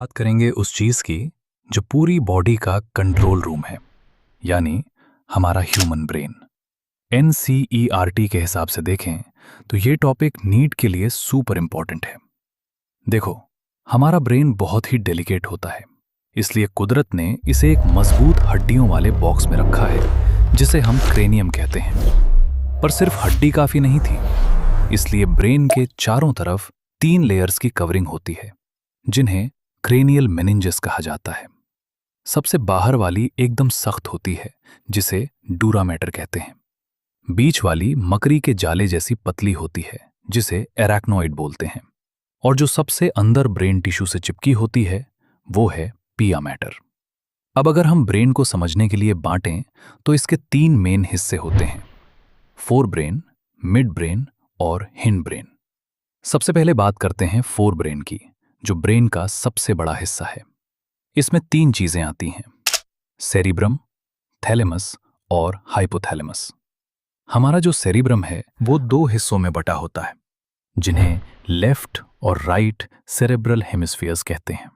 बात करेंगे उस चीज की जो पूरी बॉडी का कंट्रोल रूम है, यानी हमारा ह्यूमन ब्रेन। एनसीईआरटी के हिसाब से देखें तो ये टॉपिक नीट के लिए सुपर इंपॉर्टेंट है। देखो, हमारा ब्रेन बहुत ही डेलिकेट होता है, इसलिए कुदरत ने इसे एक मजबूत हड्डियों वाले बॉक्स में रखा है जिसे हम क्रेनियम कहते हैं। पर सिर्फ हड्डी काफी नहीं थी, इसलिए ब्रेन के चारों तरफ 3 लेयर्स की कवरिंग होती है जिन्हें क्रेनियल मेनिंजेस कहा जाता है। सबसे बाहर वाली एकदम सख्त होती है जिसे डूरामेटर कहते हैं। बीच वाली मकड़ी के जाले जैसी पतली होती है जिसे एराक्नोइड बोलते हैं। और जो सबसे अंदर ब्रेन टिश्यू से चिपकी होती है वो है पिया मैटर। अब अगर हम ब्रेन को समझने के लिए बांटें तो इसके 3 मेन हिस्से होते हैं: फोर ब्रेन, मिड ब्रेन और हिंड ब्रेन। सबसे पहले बात करते हैं फोर ब्रेन की, जो ब्रेन का सबसे बड़ा हिस्सा है। इसमें 3 चीजें आती हैं: सेरिब्रम, थैलेमस और हाइपोथैलेमस। हमारा जो सेरिब्रम है वो 2 हिस्सों में बटा होता है जिन्हें लेफ्ट और राइट सेरेब्रल हेमिस्फीयर्स कहते हैं।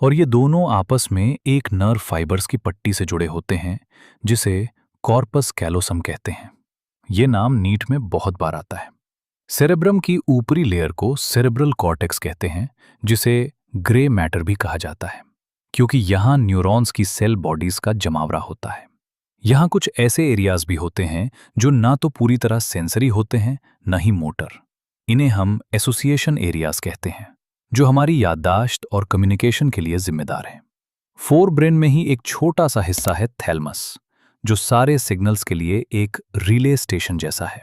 और ये दोनों आपस में एक नर्व फाइबर्स की पट्टी से जुड़े होते हैं जिसे कॉर्पस कैलोसम कहते हैं। ये नाम नीट में बहुत बार आता है। सेरेब्रम की ऊपरी लेयर को सेरेब्रल कॉर्टेक्स कहते हैं, जिसे ग्रे मैटर भी कहा जाता है क्योंकि यहाँ न्यूरॉन्स की सेल बॉडीज का जमावड़ा होता है। यहाँ कुछ ऐसे एरियाज भी होते हैं जो ना तो पूरी तरह सेंसरी होते हैं न ही मोटर। इन्हें हम एसोसिएशन एरियाज कहते हैं, जो हमारी याददाश्त और कम्युनिकेशन के लिए जिम्मेदार हैं। फोर ब्रेन में ही एक छोटा सा हिस्सा है थैलमस, जो सारे सिग्नल्स के लिए एक रिले स्टेशन जैसा है।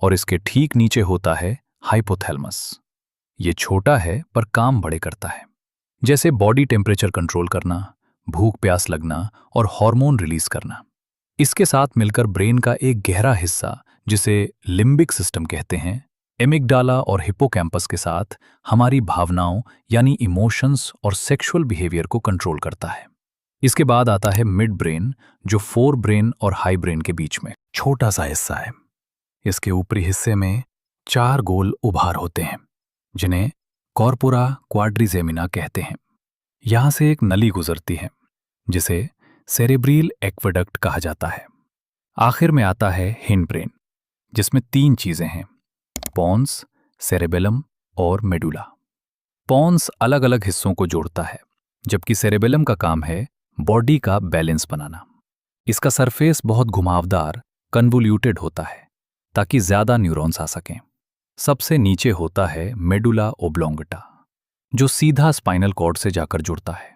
और इसके ठीक नीचे होता है हाइपोथैलेमस। ये छोटा है पर काम बड़े करता है, जैसे बॉडी टेम्परेचर कंट्रोल करना, भूख प्यास लगना और हार्मोन रिलीज करना। इसके साथ मिलकर ब्रेन का एक गहरा हिस्सा, जिसे लिम्बिक सिस्टम कहते हैं, एमिगडाला और हिप्पोकैम्पस के साथ हमारी भावनाओं यानी इमोशंस और सेक्सुअल बिहेवियर को कंट्रोल करता है। इसके बाद आता है मिड ब्रेन, जो फोर ब्रेन और हाई ब्रेन के बीच में छोटा सा हिस्सा है। इसके ऊपरी हिस्से में 4 गोल उभार होते हैं जिन्हें कॉर्पोरा क्वाड्रिजेमिना कहते हैं। यहां से एक नली गुजरती है जिसे सेरेब्रियल एक्वेडक्ट कहा जाता है। आखिर में आता है हिंड ब्रेन, जिसमें 3 चीजें हैं: पॉन्स, सेरेबेलम और मेडुला। पॉन्स अलग अलग हिस्सों को जोड़ता है, जबकि सेरेबेलम का काम है बॉडी का बैलेंस बनाना। इसका सरफेस बहुत घुमावदार, कन्वोल्यूटेड होता है ताकि ज्यादा न्यूरॉन्स आ सकें। सबसे नीचे होता है मेडुला ओब्लोंगटा, जो सीधा स्पाइनल कॉर्ड से जाकर जुड़ता है।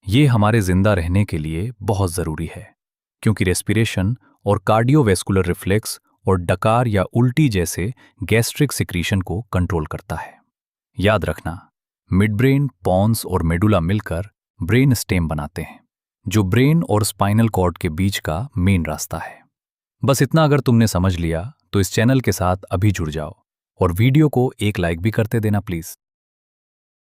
ये हमारे जिंदा रहने के लिए बहुत जरूरी है, क्योंकि रेस्पिरेशन और कार्डियोवैस्कुलर रिफ्लेक्स और डकार या उल्टी जैसे गैस्ट्रिक सिक्रीशन को कंट्रोल करता है। याद रखना, मिड ब्रेन, पॉन्स और मेडुला मिलकर ब्रेन स्टेम बनाते हैं, जो ब्रेन और स्पाइनल कॉर्ड के बीच का मेन रास्ता है। बस इतना अगर तुमने समझ लिया तो इस चैनल के साथ अभी जुड़ जाओ और वीडियो को एक लाइक भी करते देना प्लीज।